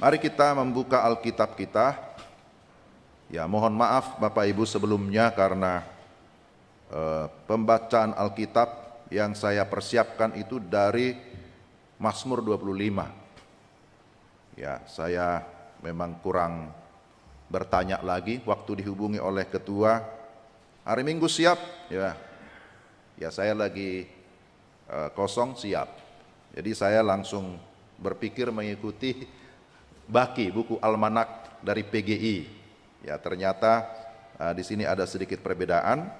Mari kita membuka Alkitab kita. Ya, mohon maaf Bapak Ibu sebelumnya karena pembacaan Alkitab yang saya persiapkan itu dari Mazmur 25. Ya, saya memang kurang bertanya lagi waktu dihubungi oleh ketua. Hari Minggu siap? Ya saya lagi kosong, siap. Jadi saya langsung berpikir mengikuti buku almanak dari PGI. Ya, ternyata di sini ada sedikit perbedaan.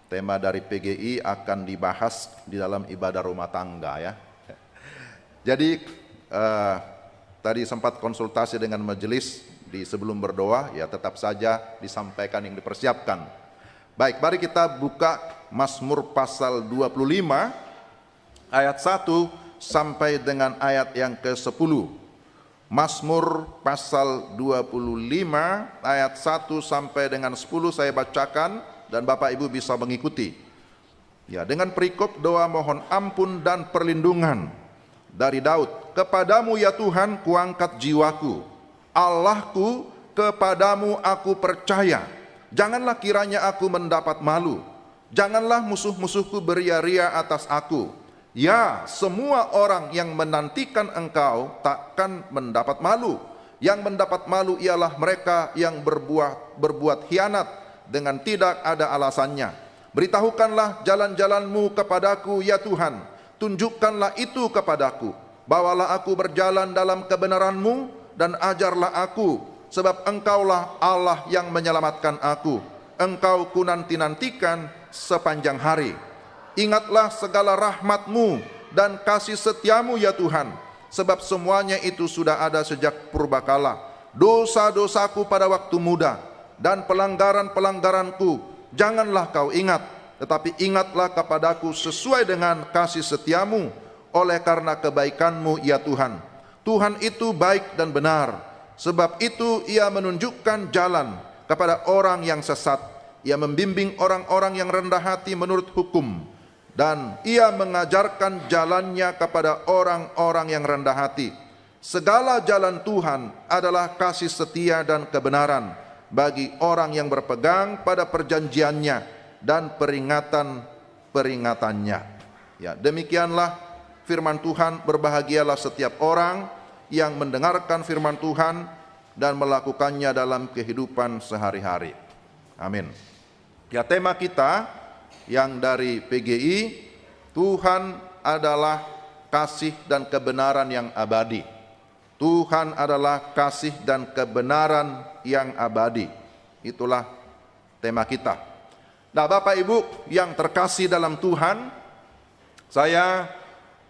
Tema dari PGI akan dibahas di dalam ibadah rumah tangga ya. Jadi tadi sempat konsultasi dengan majelis di sebelum berdoa, ya tetap saja disampaikan yang dipersiapkan. Baik, mari kita buka Mazmur pasal 25 ayat 1 sampai dengan ayat yang ke-10. Mazmur pasal 25 ayat 1 sampai dengan 10 saya bacakan dan Bapak Ibu bisa mengikuti. Ya, dengan perikop doa mohon ampun dan perlindungan dari Daud. Kepadamu ya Tuhan kuangkat jiwaku, Allahku, kepadamu aku percaya. Janganlah kiranya aku mendapat malu, janganlah musuh-musuhku beria-ria atas aku. Ya, semua orang yang menantikan engkau takkan mendapat malu. Yang mendapat malu ialah mereka yang berbuat hianat dengan tidak ada alasannya. Beritahukanlah jalan-jalanmu kepadaku ya Tuhan, tunjukkanlah itu kepadaku. Bawalah aku berjalan dalam kebenaranmu dan ajarlah aku, sebab engkaulah Allah yang menyelamatkan aku. Engkau ku nanti-nantikan sepanjang hari. Ingatlah segala rahmat-Mu dan kasih setia-Mu ya Tuhan, sebab semuanya itu sudah ada sejak purbakala. Dosa-dosaku pada waktu muda dan pelanggaran-pelanggaranku janganlah kau ingat, tetapi ingatlah kepadaku sesuai dengan kasih setia-Mu oleh karena kebaikan-Mu ya Tuhan. Tuhan itu baik dan benar, sebab itu Ia menunjukkan jalan kepada orang yang sesat. Ia membimbing orang-orang yang rendah hati menurut hukum, dan Ia mengajarkan jalannya kepada orang-orang yang rendah hati. Segala jalan Tuhan adalah kasih setia dan kebenaran bagi orang yang berpegang pada perjanjiannya dan peringatan-peringatannya. Ya, demikianlah firman Tuhan. Berbahagialah setiap orang yang mendengarkan firman Tuhan dan melakukannya dalam kehidupan sehari-hari. Amin. Ya, tema kita yang dari PGI, Tuhan adalah kasih dan kebenaran yang abadi. Tuhan adalah kasih dan kebenaran yang abadi. Itulah tema kita. Nah, Bapak Ibu yang terkasih dalam Tuhan, saya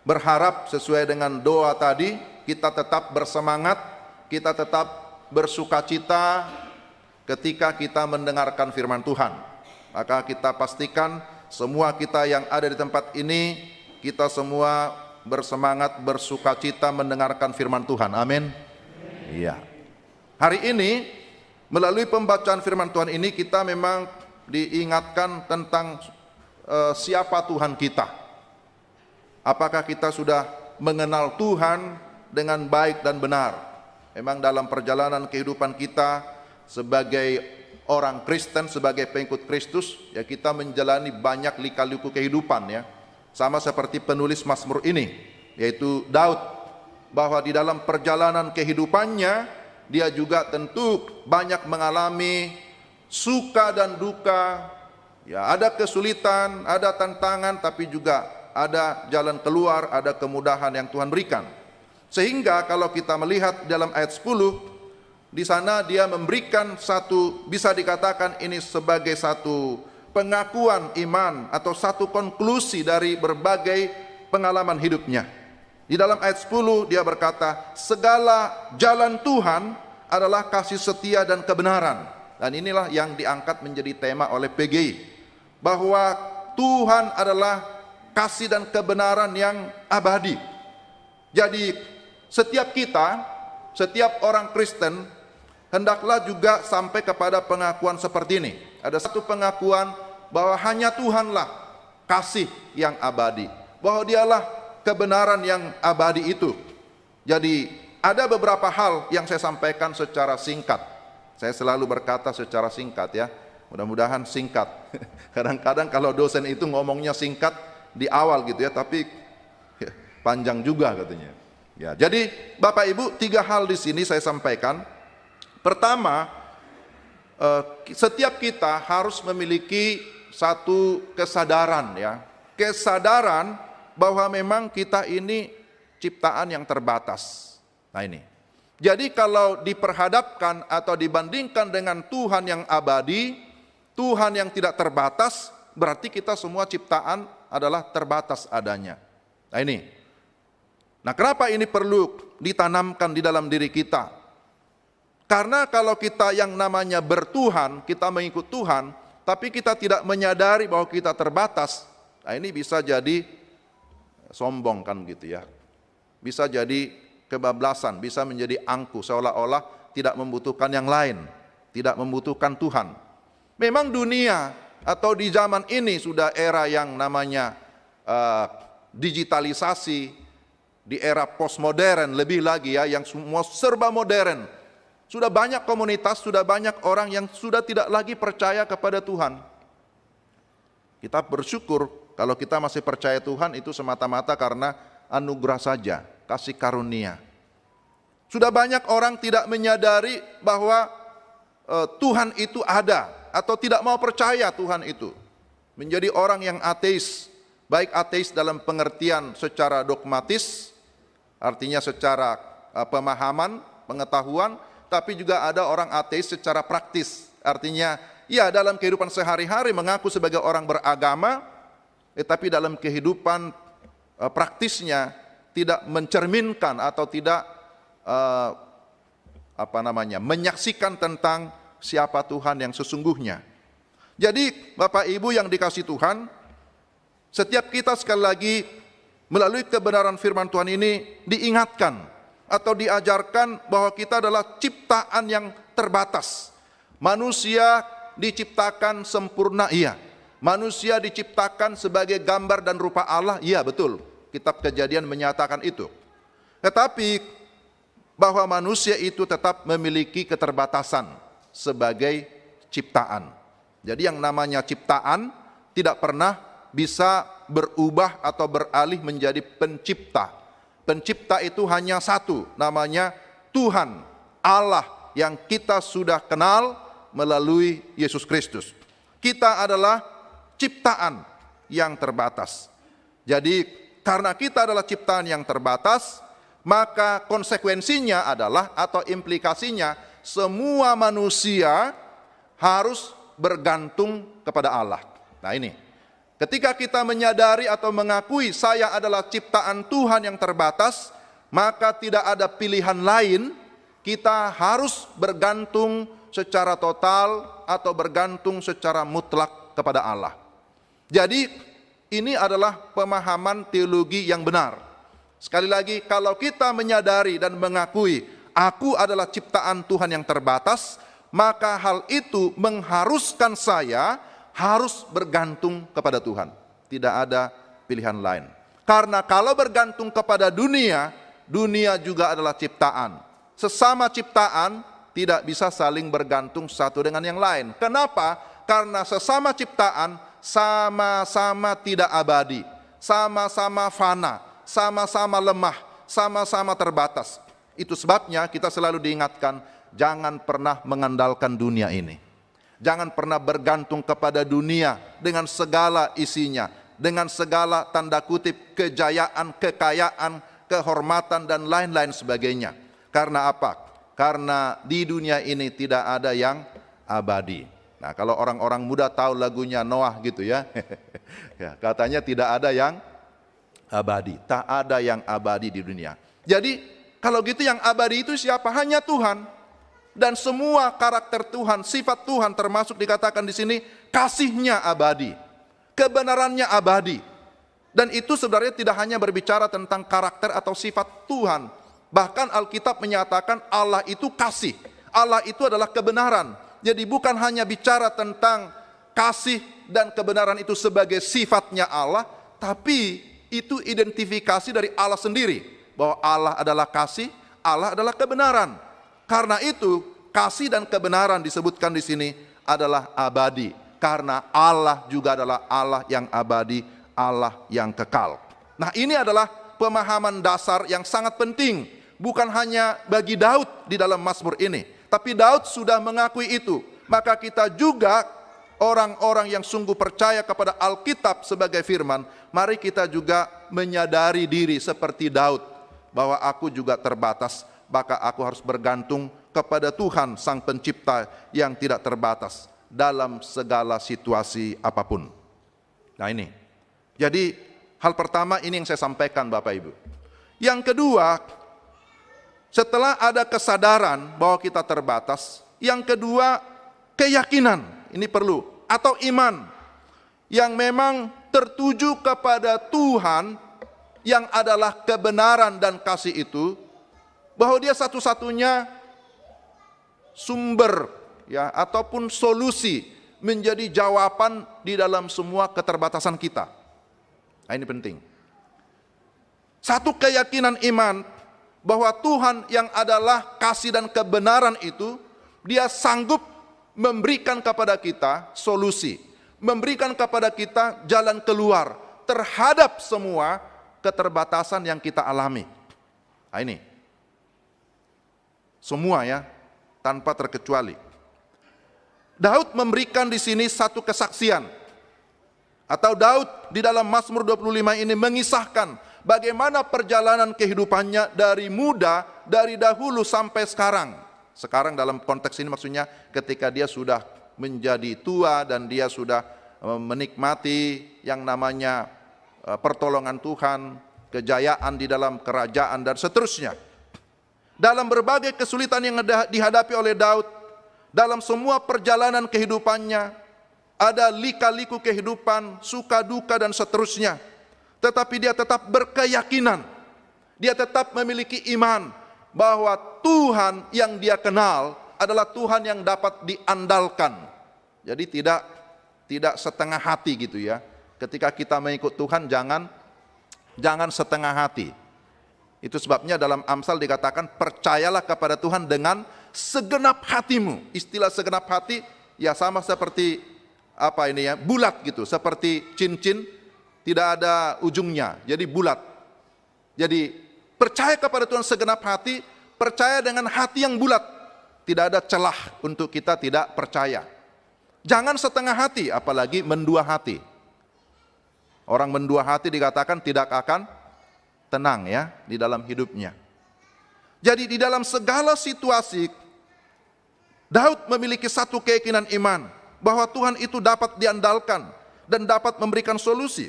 berharap sesuai dengan doa tadi, kita tetap bersemangat, kita tetap bersukacita ketika kita mendengarkan firman Tuhan. Maka kita pastikan semua kita yang ada di tempat ini, kita semua bersemangat, bersukacita mendengarkan firman Tuhan. Amin. Iya. Hari ini melalui pembacaan firman Tuhan ini kita memang diingatkan tentang siapa Tuhan kita. Apakah kita sudah mengenal Tuhan dengan baik dan benar? Memang dalam perjalanan kehidupan kita sebagai orang Kristen, sebagai pengikut Kristus, ya kita menjalani banyak lika-liku kehidupan ya. Sama seperti penulis Mazmur ini, yaitu Daud, bahwa di dalam perjalanan kehidupannya dia juga tentu banyak mengalami suka dan duka. Ya, ada kesulitan, ada tantangan, tapi juga ada jalan keluar, ada kemudahan yang Tuhan berikan. Sehingga kalau kita melihat dalam ayat 10, di sana dia memberikan satu, bisa dikatakan ini sebagai satu pengakuan iman atau satu konklusi dari berbagai pengalaman hidupnya. Di dalam ayat 10 dia berkata, segala jalan Tuhan adalah kasih setia dan kebenaran. Dan inilah yang diangkat menjadi tema oleh PGI, bahwa Tuhan adalah kasih dan kebenaran yang abadi. Jadi setiap kita, setiap orang Kristen hendaklah juga sampai kepada pengakuan seperti ini. Ada satu pengakuan bahwa hanya Tuhanlah kasih yang abadi, bahwa Dialah kebenaran yang abadi itu. Jadi ada beberapa hal yang saya sampaikan secara singkat. Saya selalu berkata secara singkat ya. Mudah-mudahan singkat. Kadang-kadang kalau dosen itu ngomongnya singkat di awal gitu ya, tapi ya, panjang juga katanya. Ya, jadi Bapak Ibu, 3 hal di sini saya sampaikan. Pertama, setiap kita harus memiliki satu kesadaran ya. Kesadaran bahwa memang kita ini ciptaan yang terbatas. Nah ini. Jadi kalau diperhadapkan atau dibandingkan dengan Tuhan yang abadi, Tuhan yang tidak terbatas, berarti kita semua ciptaan adalah terbatas adanya. Nah ini. Nah kenapa ini perlu ditanamkan di dalam diri kita? Karena kalau kita yang namanya bertuhan, kita mengikut Tuhan, tapi kita tidak menyadari bahwa kita terbatas, nah ini bisa jadi sombong kan gitu ya. Bisa jadi kebablasan, bisa menjadi angkuh, seolah-olah tidak membutuhkan yang lain, tidak membutuhkan Tuhan. Memang dunia atau di zaman ini sudah era yang namanya digitalisasi, di era postmodern lebih lagi ya, yang semua serba modern. Sudah banyak komunitas, sudah banyak orang yang sudah tidak lagi percaya kepada Tuhan. Kita bersyukur kalau kita masih percaya Tuhan itu semata-mata karena anugerah saja, kasih karunia. Sudah banyak orang tidak menyadari bahwa Tuhan itu ada atau tidak mau percaya Tuhan itu. Menjadi orang yang ateis, baik ateis dalam pengertian secara dogmatis, artinya secara pemahaman, pengetahuan, tapi juga ada orang ateis secara praktis. Artinya, ya dalam kehidupan sehari-hari mengaku sebagai orang beragama, tapi dalam kehidupan praktisnya tidak mencerminkan atau tidak menyaksikan tentang siapa Tuhan yang sesungguhnya. Jadi Bapak Ibu yang dikasih Tuhan, setiap kita sekali lagi melalui kebenaran firman Tuhan ini diingatkan atau diajarkan bahwa kita adalah ciptaan yang terbatas. Manusia diciptakan sempurna, iya. Manusia diciptakan sebagai gambar dan rupa Allah, iya betul. Kitab Kejadian menyatakan itu. Tetapi bahwa manusia itu tetap memiliki keterbatasan sebagai ciptaan. Jadi yang namanya ciptaan tidak pernah bisa berubah atau beralih menjadi pencipta. Pencipta itu hanya satu, namanya Tuhan, Allah yang kita sudah kenal melalui Yesus Kristus. Kita adalah ciptaan yang terbatas. Jadi karena kita adalah ciptaan yang terbatas, maka konsekuensinya adalah atau implikasinya semua manusia harus bergantung kepada Allah. Nah ini. Ketika kita menyadari atau mengakui saya adalah ciptaan Tuhan yang terbatas, maka tidak ada pilihan lain, kita harus bergantung secara total atau bergantung secara mutlak kepada Allah. Jadi ini adalah pemahaman teologi yang benar. Sekali lagi, kalau kita menyadari dan mengakui aku adalah ciptaan Tuhan yang terbatas, maka hal itu mengharuskan saya harus bergantung kepada Tuhan. Tidak ada pilihan lain. Karena kalau bergantung kepada dunia, dunia juga adalah ciptaan. Sesama ciptaan tidak bisa saling bergantung satu dengan yang lain. Kenapa? Karena sesama ciptaan sama-sama tidak abadi, sama-sama fana, sama-sama lemah, sama-sama terbatas. Itu sebabnya kita selalu diingatkan, jangan pernah mengandalkan dunia ini. Jangan pernah bergantung kepada dunia dengan segala isinya, dengan segala tanda kutip kejayaan, kekayaan, kehormatan dan lain-lain sebagainya. Karena apa? Karena di dunia ini tidak ada yang abadi. Nah, kalau orang-orang muda tahu lagunya Noah gitu ya. Ya, katanya tidak ada yang abadi, tak ada yang abadi di dunia. Jadi, kalau gitu yang abadi itu siapa? Hanya Tuhan. Dan semua karakter Tuhan, sifat Tuhan termasuk dikatakan di sini kasih-Nya abadi, kebenarannya abadi. Dan itu sebenarnya tidak hanya berbicara tentang karakter atau sifat Tuhan. Bahkan Alkitab menyatakan Allah itu kasih. Allah itu adalah kebenaran. Jadi bukan hanya bicara tentang kasih dan kebenaran itu sebagai sifatnya Allah, tapi itu identifikasi dari Allah sendiri. Bahwa Allah adalah kasih, Allah adalah kebenaran. Karena itu kasih dan kebenaran disebutkan di sini adalah abadi. Karena Allah juga adalah Allah yang abadi, Allah yang kekal. Nah, ini adalah pemahaman dasar yang sangat penting. Bukan hanya bagi Daud di dalam Mazmur ini, tapi Daud sudah mengakui itu. Maka kita juga orang-orang yang sungguh percaya kepada Alkitab sebagai firman, mari kita juga menyadari diri seperti Daud, bahwa aku juga terbatas, maka aku harus bergantung kepada Tuhan Sang Pencipta yang tidak terbatas dalam segala situasi apapun. Nah ini, jadi hal pertama ini yang saya sampaikan Bapak Ibu. Yang kedua, setelah ada kesadaran bahwa kita terbatas, yang kedua keyakinan, ini perlu, atau iman yang memang tertuju kepada Tuhan yang adalah kebenaran dan kasih itu, bahwa Dia satu-satunya sumber ya ataupun solusi menjadi jawaban di dalam semua keterbatasan kita. Nah, ini penting. Satu keyakinan iman bahwa Tuhan yang adalah kasih dan kebenaran itu, Dia sanggup memberikan kepada kita solusi, memberikan kepada kita jalan keluar terhadap semua keterbatasan yang kita alami. Nah, ini semua ya, tanpa terkecuali. Daud memberikan di sini satu kesaksian, atau Daud di dalam Mazmur 25 ini mengisahkan bagaimana perjalanan kehidupannya dari muda, dari dahulu sampai sekarang. Sekarang dalam konteks ini maksudnya ketika dia sudah menjadi tua dan dia sudah menikmati yang namanya pertolongan Tuhan, kejayaan di dalam kerajaan dan seterusnya. Dalam berbagai kesulitan yang dihadapi oleh Daud, dalam semua perjalanan kehidupannya, ada lika-liku kehidupan, suka duka dan seterusnya. Tetapi dia tetap berkeyakinan, dia tetap memiliki iman bahwa Tuhan yang dia kenal adalah Tuhan yang dapat diandalkan. Jadi tidak setengah hati gitu ya. Ketika kita mengikut Tuhan jangan setengah hati. Itu sebabnya dalam Amsal dikatakan percayalah kepada Tuhan dengan segenap hatimu. Istilah segenap hati ya sama seperti apa ini ya, bulat gitu, seperti cincin tidak ada ujungnya, jadi bulat. Jadi percaya kepada Tuhan segenap hati, percaya dengan hati yang bulat. Tidak ada celah untuk kita tidak percaya. Jangan setengah hati, apalagi mendua hati. Orang mendua hati dikatakan tidak akan tenang ya di dalam hidupnya. Jadi di dalam segala situasi Daud memiliki satu keyakinan iman bahwa Tuhan itu dapat diandalkan dan dapat memberikan solusi.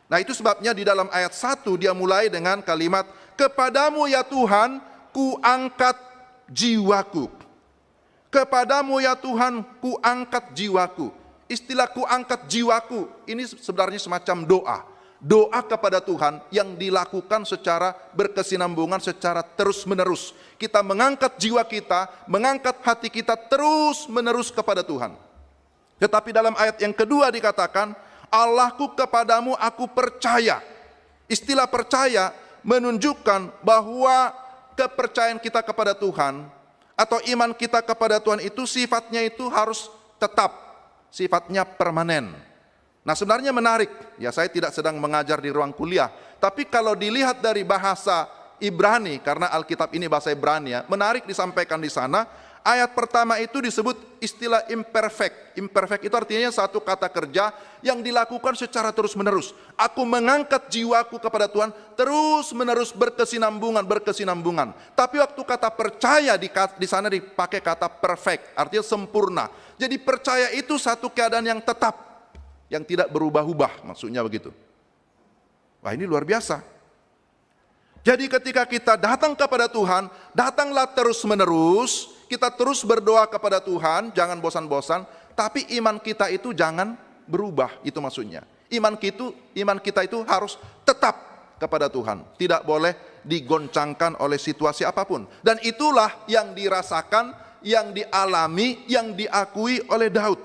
Nah, itu sebabnya di dalam ayat 1 dia mulai dengan kalimat, "Kepadamu ya Tuhan, ku angkat jiwaku." Kepadamu ya Tuhan, ku angkat jiwaku. Istilah ku angkat jiwaku ini sebenarnya semacam doa. Doa kepada Tuhan yang dilakukan secara berkesinambungan, secara terus-menerus. Kita mengangkat jiwa kita, mengangkat hati kita terus-menerus kepada Tuhan. Tetapi dalam ayat yang kedua dikatakan, Allahku kepadamu aku percaya. Istilah percaya menunjukkan bahwa kepercayaan kita kepada Tuhan atau iman kita kepada Tuhan itu sifatnya itu harus tetap, sifatnya permanen. Nah, sebenarnya menarik, ya saya tidak sedang mengajar di ruang kuliah, tapi kalau dilihat dari bahasa Ibrani, karena Alkitab ini bahasa Ibrani ya, menarik disampaikan di sana. Ayat pertama itu disebut istilah imperfect. Imperfect itu artinya satu kata kerja yang dilakukan secara terus-menerus. Aku mengangkat jiwaku kepada Tuhan terus-menerus berkesinambungan. Tapi waktu kata percaya di sana dipakai kata perfect, artinya sempurna. Jadi percaya itu satu keadaan yang tetap, yang tidak berubah-ubah, maksudnya begitu. Wah, ini luar biasa. Jadi ketika kita datang kepada Tuhan, datanglah terus-menerus. Kita terus berdoa kepada Tuhan, jangan bosan-bosan, tapi iman kita itu jangan berubah, itu maksudnya. Iman kita itu harus tetap kepada Tuhan, tidak boleh digoncangkan oleh situasi apapun. Dan itulah yang dirasakan, yang dialami, yang diakui oleh Daud.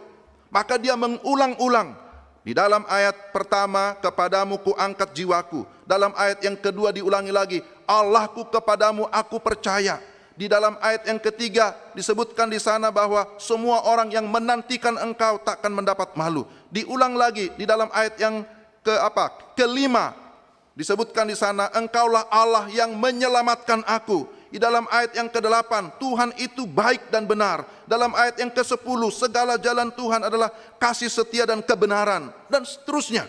Maka dia mengulang-ulang. Di dalam ayat pertama, kepadamu ku angkat jiwaku. Dalam ayat yang kedua diulangi lagi, Allahku kepadamu aku percaya. Di dalam ayat yang ketiga disebutkan di sana bahwa semua orang yang menantikan engkau takkan mendapat malu. Diulang lagi di dalam ayat yang kelima disebutkan di sana, engkaulah Allah yang menyelamatkan aku. Di dalam ayat yang ke-8, Tuhan itu baik dan benar. Dalam ayat yang ke-10, segala jalan Tuhan adalah kasih setia dan kebenaran, dan seterusnya.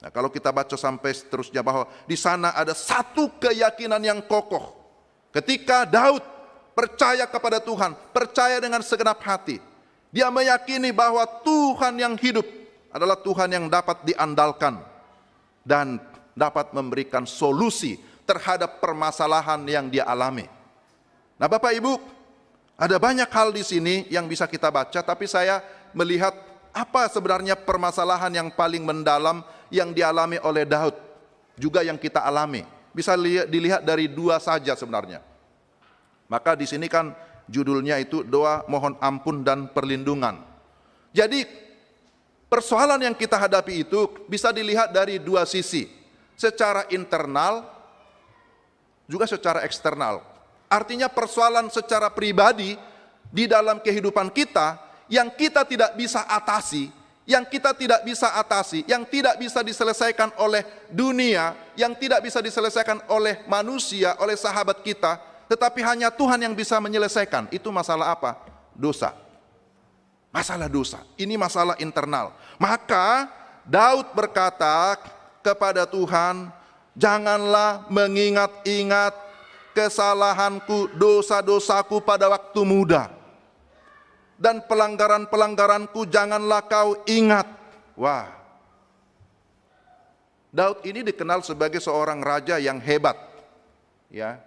Nah, kalau kita baca sampai seterusnya, bahwa di sana ada satu keyakinan yang kokoh. Ketika Daud percaya kepada Tuhan, percaya dengan segenap hati, dia meyakini bahwa Tuhan yang hidup adalah Tuhan yang dapat diandalkan dan dapat memberikan solusi terhadap permasalahan yang dia alami. Nah, Bapak Ibu, ada banyak hal di sini yang bisa kita baca, tapi saya melihat apa sebenarnya permasalahan yang paling mendalam yang dialami oleh Daud, juga yang kita alami. Bisa dilihat dari dua saja sebenarnya. Maka di sini kan judulnya itu doa mohon ampun dan perlindungan. Jadi persoalan yang kita hadapi itu bisa dilihat dari dua sisi, secara internal juga secara eksternal. Artinya persoalan secara pribadi di dalam kehidupan kita yang kita tidak bisa atasi, yang tidak bisa diselesaikan oleh dunia, yang tidak bisa diselesaikan oleh manusia, oleh sahabat kita, tetapi hanya Tuhan yang bisa menyelesaikan. Itu masalah apa? Dosa. Masalah dosa. Ini masalah internal. Maka Daud berkata kepada Tuhan, janganlah mengingat-ingat kesalahanku, dosa-dosaku pada waktu muda, dan pelanggaran-pelanggaranku janganlah kau ingat. Wah, Daud ini dikenal sebagai seorang raja yang hebat, ya,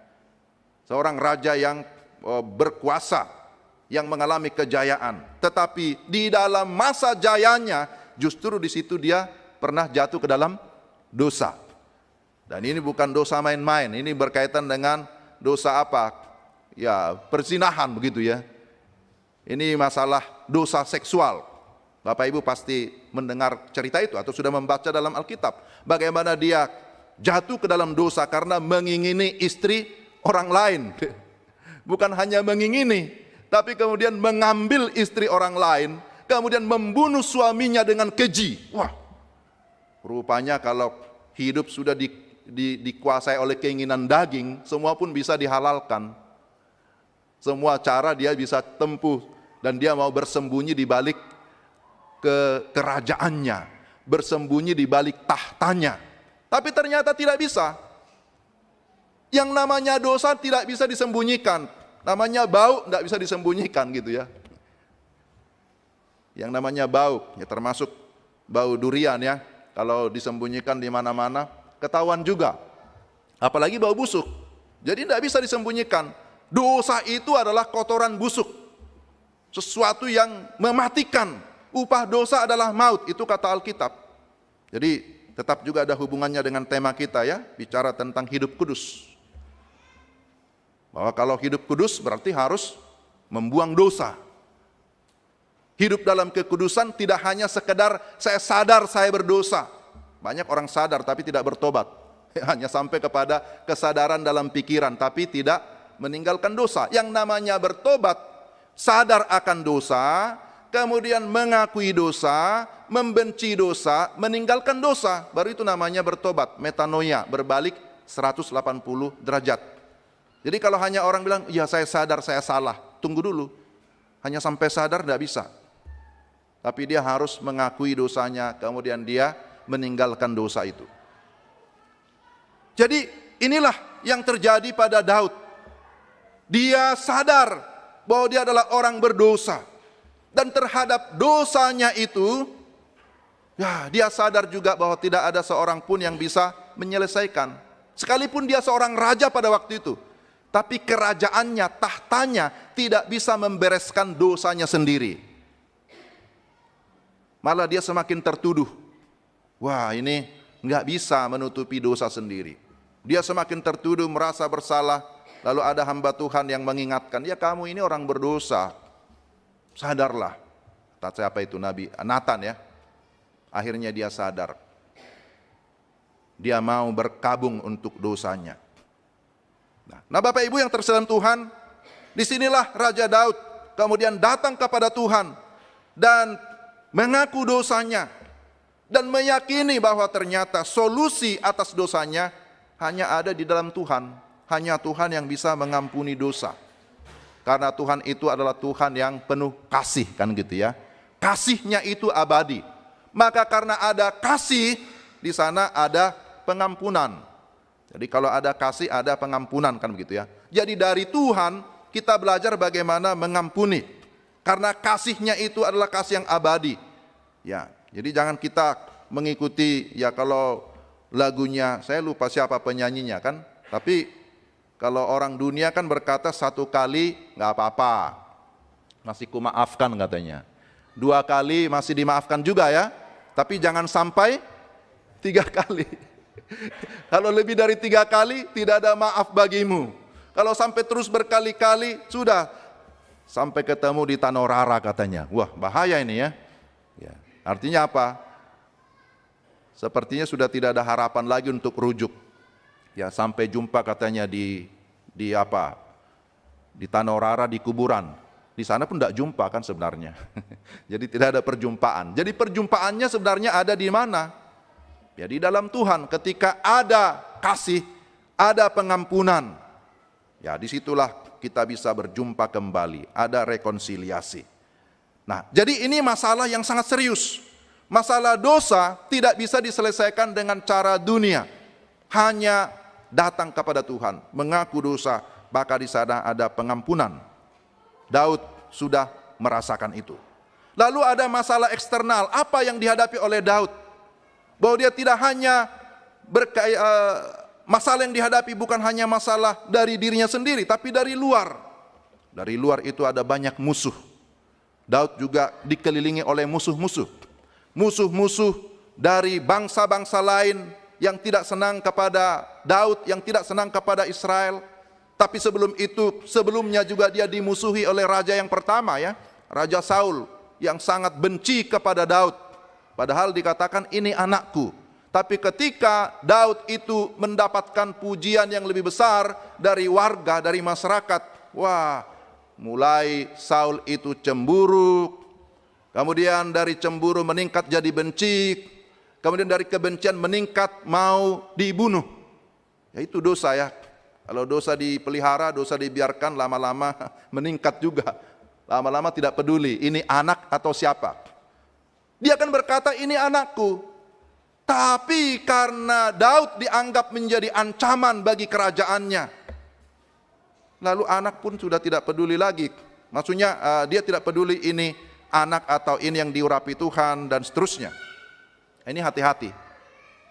seorang raja yang berkuasa, yang mengalami kejayaan. Tetapi di dalam masa jayanya, justru di situ dia pernah jatuh ke dalam dosa. Dan ini bukan dosa main-main, ini berkaitan dengan dosa apa? Ya, perzinahan begitu ya. Ini masalah dosa seksual. Bapak Ibu pasti mendengar cerita itu atau sudah membaca dalam Alkitab. Bagaimana dia jatuh ke dalam dosa karena mengingini istri orang lain. Bukan hanya mengingini, tapi kemudian mengambil istri orang lain, kemudian membunuh suaminya dengan keji. Wah, rupanya kalau hidup sudah dikuasai oleh keinginan daging, semua pun bisa dihalalkan. Semua cara dia bisa tempuh, dan dia mau bersembunyi di balik kerajaannya, bersembunyi di balik tahtanya. Tapi ternyata tidak bisa. Yang namanya dosa tidak bisa disembunyikan. Namanya bau tidak bisa disembunyikan gitu ya. Yang namanya bau, ya termasuk bau durian ya. Kalau disembunyikan di mana-mana, ketahuan juga. Apalagi bau busuk. Jadi tidak bisa disembunyikan. Dosa itu adalah kotoran busuk. Sesuatu yang mematikan. Upah dosa adalah maut, itu kata Alkitab. Jadi tetap juga ada hubungannya dengan tema kita ya, bicara tentang hidup kudus. Bahwa kalau hidup kudus berarti harus membuang dosa. Hidup dalam kekudusan tidak hanya sekedar saya sadar saya berdosa. Banyak orang sadar tapi tidak bertobat. Hanya sampai kepada kesadaran dalam pikiran tapi tidak meninggalkan dosa. Yang namanya bertobat, sadar akan dosa, kemudian mengakui dosa, membenci dosa, meninggalkan dosa. Baru itu namanya bertobat, metanoia, berbalik 180 derajat. Jadi kalau hanya orang bilang, ya saya sadar saya salah, tunggu dulu. Hanya sampai sadar tidak bisa. Tapi dia harus mengakui dosanya, kemudian dia meninggalkan dosa itu. Jadi inilah yang terjadi pada Daud. Dia sadar bahwa dia adalah orang berdosa. Dan terhadap dosanya itu, ya dia sadar juga bahwa tidak ada seorang pun yang bisa menyelesaikan. Sekalipun dia seorang raja pada waktu itu. Tapi kerajaannya, tahtanya tidak bisa membereskan dosanya sendiri. Malah dia semakin tertuduh. Wah, ini nggak bisa menutupi dosa sendiri. Dia semakin tertuduh, merasa bersalah. Lalu ada hamba Tuhan yang mengingatkan, ya kamu ini orang berdosa. Sadarlah. Siapa itu? Nabi Nathan ya. Akhirnya dia sadar. Dia mau berkabung untuk dosanya. Nah, Bapak Ibu yang terselam Tuhan, disinilah Raja Daud kemudian datang kepada Tuhan dan mengaku dosanya dan meyakini bahwa ternyata solusi atas dosanya hanya ada di dalam Tuhan. Hanya Tuhan yang bisa mengampuni dosa. Karena Tuhan itu adalah Tuhan yang penuh kasih, kan gitu ya. Kasihnya itu abadi. Maka karena ada kasih, di sana ada pengampunan. Jadi kalau ada kasih, ada pengampunan, kan begitu ya. Jadi dari Tuhan kita belajar bagaimana mengampuni. Karena kasihnya itu adalah kasih yang abadi. Ya, jadi jangan kita mengikuti, ya kalau lagunya, saya lupa siapa penyanyinya kan. Tapi kalau orang dunia kan berkata 1 kali nggak apa-apa, masih kumaafkan katanya. 2 kali masih dimaafkan juga ya, tapi jangan sampai 3 kali. Kalau lebih dari 3 kali tidak ada maaf bagimu. Kalau sampai terus berkali-kali sudah sampai ketemu di Tanorara katanya. Wah, bahaya ini ya. Ya, artinya apa? Sepertinya sudah tidak ada harapan lagi untuk rujuk. Ya, sampai jumpa katanya di Tanorara, di kuburan. Di sana pun tidak jumpa kan sebenarnya. Jadi tidak ada perjumpaan. Jadi perjumpaannya sebenarnya ada di mana? Ya di dalam Tuhan. Ketika ada kasih, ada pengampunan. Ya disitulah kita bisa berjumpa kembali. Ada rekonsiliasi. Nah, jadi ini masalah yang sangat serius. Masalah dosa tidak bisa diselesaikan dengan cara dunia. Hanya datang kepada Tuhan, mengaku dosa, maka di sana ada pengampunan. Daud sudah merasakan itu. Lalu ada masalah eksternal, apa yang dihadapi oleh Daud? Bahwa dia tidak hanya masalah yang dihadapi bukan hanya masalah dari dirinya sendiri, tapi dari luar. Dari luar itu ada banyak musuh. Daud juga dikelilingi oleh musuh-musuh. Musuh-musuh dari bangsa-bangsa lain yang tidak senang kepada Daud, yang tidak senang kepada Israel. Tapi sebelumnya juga dia dimusuhi oleh raja yang pertama ya, Raja Saul yang sangat benci kepada Daud. Padahal dikatakan ini anakku. Tapi ketika Daud itu mendapatkan pujian yang lebih besar dari warga, dari masyarakat, wah, mulai Saul itu cemburu. Kemudian dari cemburu meningkat jadi benci. Kemudian dari kebencian meningkat mau dibunuh. Ya itu dosa ya. Kalau dosa dipelihara, dosa dibiarkan, lama-lama meningkat juga. Lama-lama tidak peduli ini anak atau siapa. Dia akan berkata ini anakku. Tapi karena Daud dianggap menjadi ancaman bagi kerajaannya, lalu anak pun sudah tidak peduli lagi. Maksudnya dia tidak peduli ini anak atau ini yang diurapi Tuhan dan seterusnya. Ini hati-hati.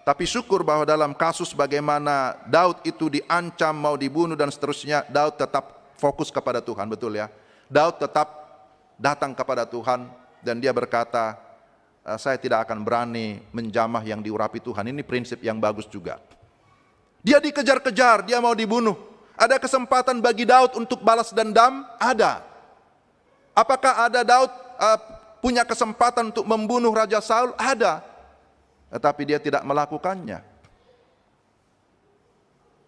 Tapi syukur bahwa dalam kasus bagaimana Daud itu diancam mau dibunuh dan seterusnya, Daud tetap fokus kepada Tuhan, betul ya. Daud tetap datang kepada Tuhan dan dia berkata, saya tidak akan berani menjamah yang diurapi Tuhan. Ini prinsip yang bagus juga. Dia dikejar-kejar, dia mau dibunuh. Ada kesempatan bagi Daud untuk balas dendam? Ada. Apakah ada Daud punya kesempatan untuk membunuh Raja Saul? Ada. Tetapi dia tidak melakukannya.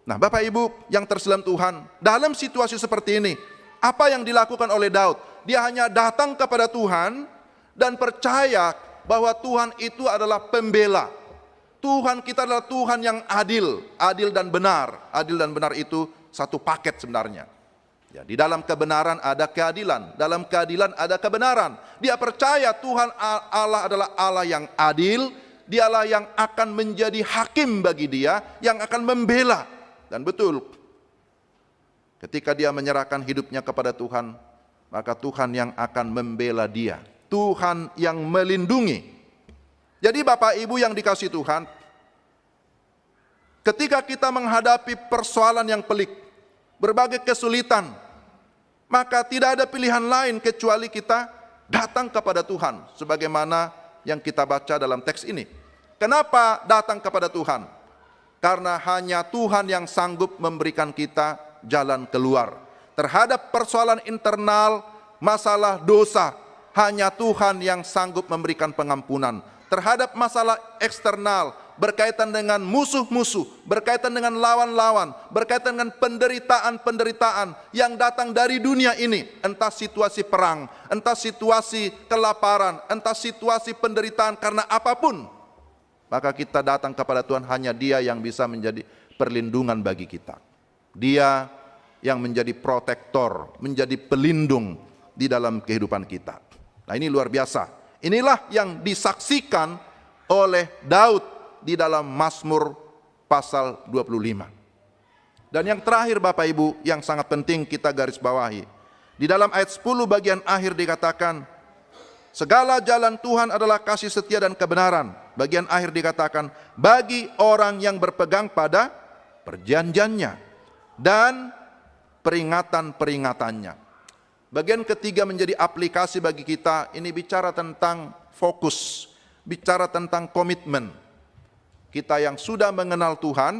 Nah, Bapak Ibu yang terselam Tuhan, dalam situasi seperti ini, apa yang dilakukan oleh Daud? Dia hanya datang kepada Tuhan dan percaya bahwa Tuhan itu adalah pembela. Tuhan kita adalah Tuhan yang adil, adil dan benar. Adil dan benar itu satu paket sebenarnya. Ya, di dalam kebenaran ada keadilan, dalam keadilan ada kebenaran. Dia percaya Tuhan Allah adalah Allah yang adil, dialah yang akan menjadi hakim bagi dia, yang akan membela. Dan betul, ketika dia menyerahkan hidupnya kepada Tuhan, maka Tuhan yang akan membela dia. Tuhan yang melindungi. Jadi Bapak Ibu yang dikasihi Tuhan, ketika kita menghadapi persoalan yang pelik, berbagai kesulitan, maka tidak ada pilihan lain kecuali kita datang kepada Tuhan, sebagaimana yang kita baca dalam teks ini. Kenapa datang kepada Tuhan? Karena hanya Tuhan yang sanggup memberikan kita jalan keluar. Terhadap persoalan internal, masalah dosa, hanya Tuhan yang sanggup memberikan pengampunan. Terhadap masalah eksternal, berkaitan dengan musuh-musuh, berkaitan dengan lawan-lawan, berkaitan dengan penderitaan-penderitaan yang datang dari dunia ini, entah situasi perang, entah situasi kelaparan, entah situasi penderitaan karena apapun, maka kita datang kepada Tuhan, hanya Dia yang bisa menjadi perlindungan bagi kita. Dia yang menjadi protektor, menjadi pelindung di dalam kehidupan kita. Nah, ini luar biasa. Inilah yang disaksikan oleh Daud di dalam Mazmur pasal 25. Dan yang terakhir Bapak Ibu, yang sangat penting kita garis bawahi. Di dalam ayat 10 bagian akhir dikatakan, segala jalan Tuhan adalah kasih setia dan kebenaran. Bagian akhir dikatakan, bagi orang yang berpegang pada perjanjiannya dan peringatan-peringatannya. Bagian ketiga menjadi aplikasi bagi kita, ini bicara tentang fokus, bicara tentang komitmen. Kita yang sudah mengenal Tuhan,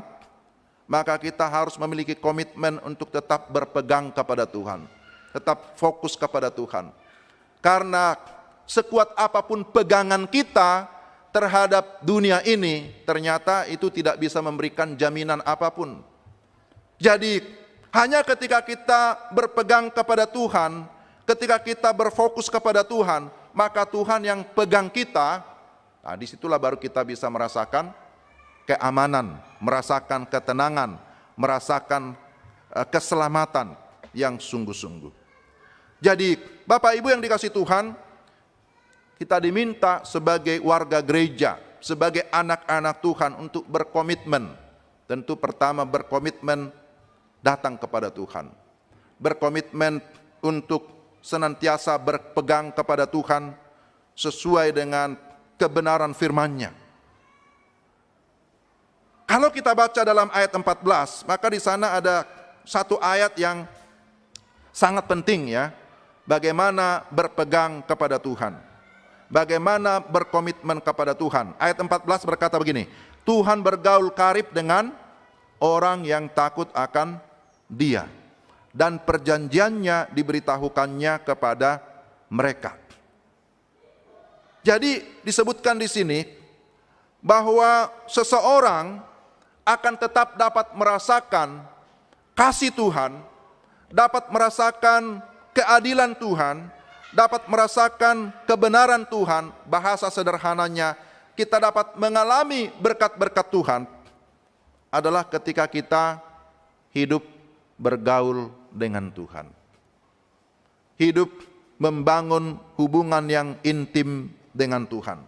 maka kita harus memiliki komitmen untuk tetap berpegang kepada Tuhan, tetap fokus kepada Tuhan. Karena sekuat apapun pegangan kita terhadap dunia ini, ternyata itu tidak bisa memberikan jaminan apapun. Jadi hanya ketika kita berpegang kepada Tuhan, ketika kita berfokus kepada Tuhan, maka Tuhan yang pegang kita. Nah, disitulah baru kita bisa merasakan keamanan, merasakan ketenangan, merasakan keselamatan yang sungguh-sungguh. Jadi Bapak Ibu yang dikasih Tuhan, kita diminta sebagai warga gereja, sebagai anak-anak Tuhan untuk berkomitmen. Tentu pertama berkomitmen datang kepada Tuhan, berkomitmen untuk senantiasa berpegang kepada Tuhan sesuai dengan kebenaran firman-Nya. Kalau kita baca dalam ayat 14, maka di sana ada satu ayat yang sangat penting ya, bagaimana berpegang kepada Tuhan, bagaimana berkomitmen kepada Tuhan. Ayat 14 berkata begini, Tuhan bergaul karib dengan orang yang takut akan Dia, dan perjanjiannya diberitahukannya kepada mereka. Jadi disebutkan di sini bahwa seseorang akan tetap dapat merasakan kasih Tuhan, dapat merasakan keadilan Tuhan, dapat merasakan kebenaran Tuhan. Bahasa sederhananya, kita dapat mengalami berkat-berkat Tuhan adalah ketika kita hidup bergaul dengan Tuhan, hidup membangun hubungan yang intim dengan Tuhan,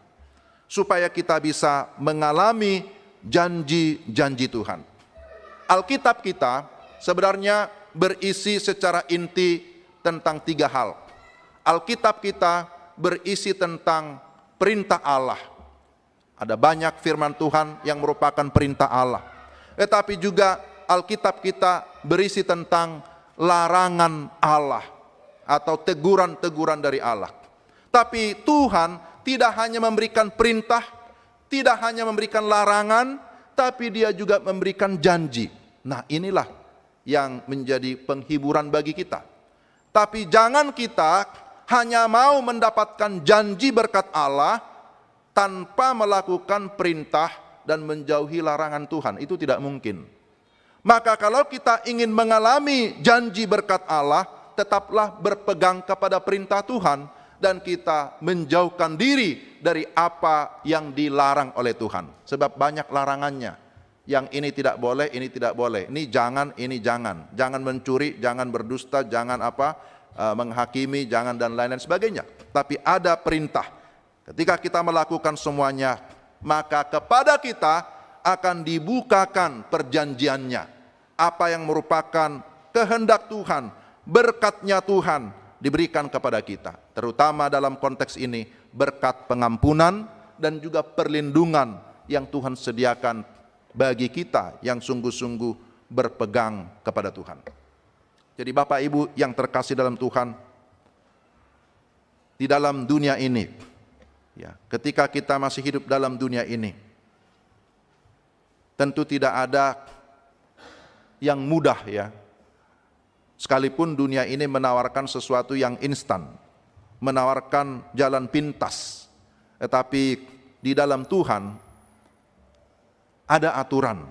supaya kita bisa mengalami janji-janji Tuhan. Alkitab kita sebenarnya berisi secara inti tentang 3 hal. Alkitab kita berisi tentang perintah Allah. Ada banyak firman Tuhan yang merupakan perintah Allah. Tetapi juga Alkitab kita berisi tentang larangan Allah atau teguran-teguran dari Allah. Tapi Tuhan tidak hanya memberikan perintah, tidak hanya memberikan larangan, tapi Dia juga memberikan janji. Nah, inilah yang menjadi penghiburan bagi kita. Tapi jangan kita hanya mau mendapatkan janji berkat Allah tanpa melakukan perintah dan menjauhi larangan Tuhan. Itu tidak mungkin. Maka kalau kita ingin mengalami janji berkat Allah, tetaplah berpegang kepada perintah Tuhan dan kita menjauhkan diri dari apa yang dilarang oleh Tuhan. Sebab banyak larangannya. Yang ini tidak boleh, ini tidak boleh. Ini jangan, ini jangan. Jangan mencuri, jangan berdusta, jangan menghakimi, jangan dan lain-lain sebagainya. Tapi ada perintah. Ketika kita melakukan semuanya, maka kepada kita akan dibukakan perjanjiannya. Apa yang merupakan kehendak Tuhan, berkatnya Tuhan diberikan kepada kita. Terutama dalam konteks ini, berkat pengampunan dan juga perlindungan yang Tuhan sediakan bagi kita yang sungguh-sungguh berpegang kepada Tuhan. Jadi Bapak Ibu yang terkasih dalam Tuhan, di dalam dunia ini, ya, ketika kita masih hidup dalam dunia ini, tentu tidak ada yang mudah ya. Sekalipun dunia ini menawarkan sesuatu yang instan, menawarkan jalan pintas, tetapi di dalam Tuhan ada aturan.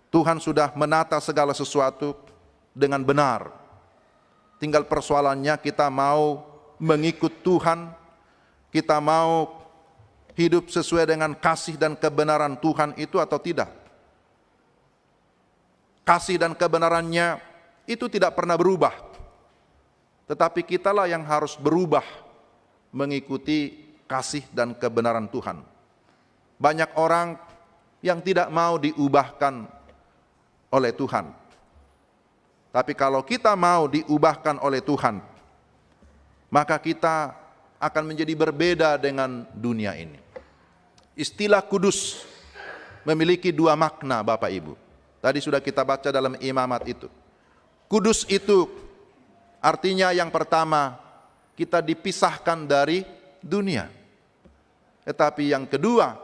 Tuhan sudah menata segala sesuatu dengan benar. Tinggal persoalannya kita mau mengikut Tuhan, kita mau hidup sesuai dengan kasih dan kebenaran Tuhan itu atau tidak. Kasih dan kebenarannya itu tidak pernah berubah. Tetapi kitalah yang harus berubah mengikuti kasih dan kebenaran Tuhan. Banyak orang yang tidak mau diubahkan oleh Tuhan. Tapi kalau kita mau diubahkan oleh Tuhan, maka kita akan menjadi berbeda dengan dunia ini. Istilah kudus memiliki dua makna, Bapak Ibu. Tadi sudah kita baca dalam imamat itu. Kudus itu artinya yang pertama, kita dipisahkan dari dunia. Tetapi yang kedua,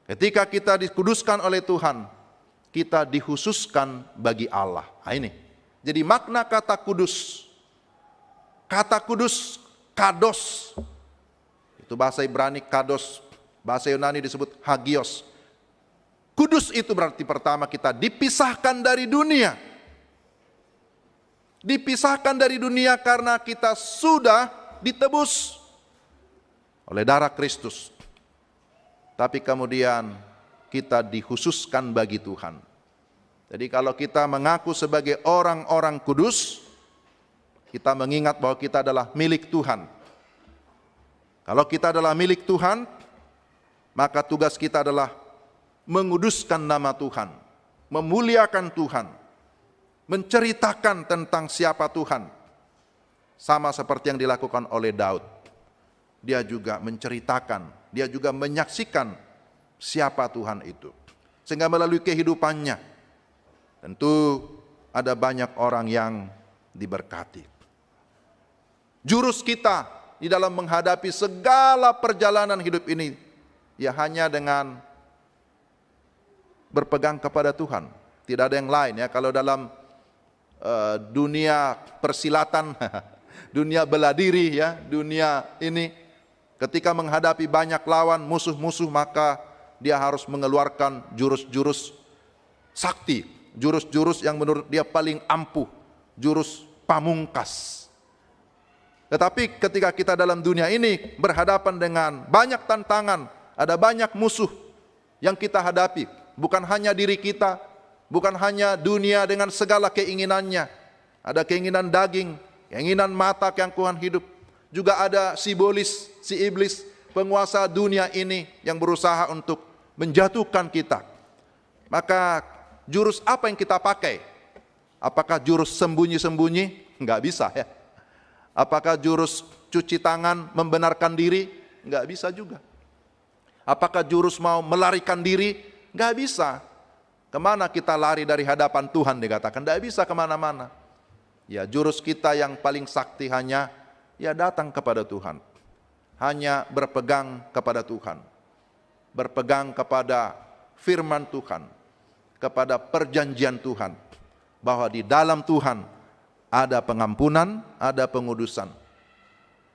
ketika kita dikuduskan oleh Tuhan, kita dikhususkan bagi Allah. Nah ini, jadi makna kata kudus, kados, itu bahasa Ibrani kados, bahasa Yunani disebut hagios. Kudus itu berarti pertama kita dipisahkan dari dunia. Dipisahkan dari dunia karena kita sudah ditebus oleh darah Kristus. Tapi kemudian kita dikhususkan bagi Tuhan. Jadi kalau kita mengaku sebagai orang-orang kudus, kita mengingat bahwa kita adalah milik Tuhan. Kalau kita adalah milik Tuhan, maka tugas kita adalah menguduskan nama Tuhan, memuliakan Tuhan, menceritakan tentang siapa Tuhan. Sama seperti yang dilakukan oleh Daud. Dia juga menceritakan, dia juga menyaksikan siapa Tuhan itu. Sehingga melalui kehidupannya, tentu ada banyak orang yang diberkati. Jurus kita di dalam menghadapi segala perjalanan hidup ini, ya hanya dengan berpegang kepada Tuhan. Tidak ada yang lain ya. Kalau dalam dunia persilatan, dunia bela diri ya, dunia ini ketika menghadapi banyak lawan musuh-musuh, maka dia harus mengeluarkan jurus-jurus sakti, jurus-jurus yang menurut dia paling ampuh, jurus pamungkas. Tetapi ketika kita dalam dunia ini berhadapan dengan banyak tantangan, ada banyak musuh yang kita hadapi, bukan hanya diri kita, bukan hanya dunia dengan segala keinginannya. Ada keinginan daging, keinginan mata, keangkuhan hidup. Juga ada si iblis, penguasa dunia ini yang berusaha untuk menjatuhkan kita. Maka jurus apa yang kita pakai? Apakah jurus sembunyi-sembunyi? Enggak bisa ya. Apakah jurus cuci tangan, membenarkan diri? Enggak bisa juga. Apakah jurus mau melarikan diri? Enggak bisa. Kemana kita lari dari hadapan Tuhan dikatakan? Enggak bisa kemana-mana. Ya, jurus kita yang paling sakti hanya ya datang kepada Tuhan. Hanya berpegang kepada Tuhan. Berpegang kepada firman Tuhan. Kepada perjanjian Tuhan. Bahwa di dalam Tuhan ada pengampunan, ada pengudusan.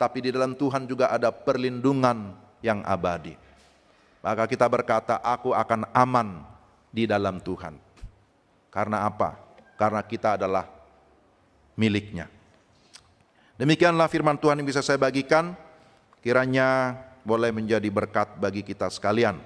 Tapi di dalam Tuhan juga ada perlindungan yang abadi. Maka kita berkata, aku akan aman di dalam Tuhan. Karena apa? Karena kita adalah miliknya. Demikianlah firman Tuhan yang bisa saya bagikan. Kiranya boleh menjadi berkat bagi kita sekalian.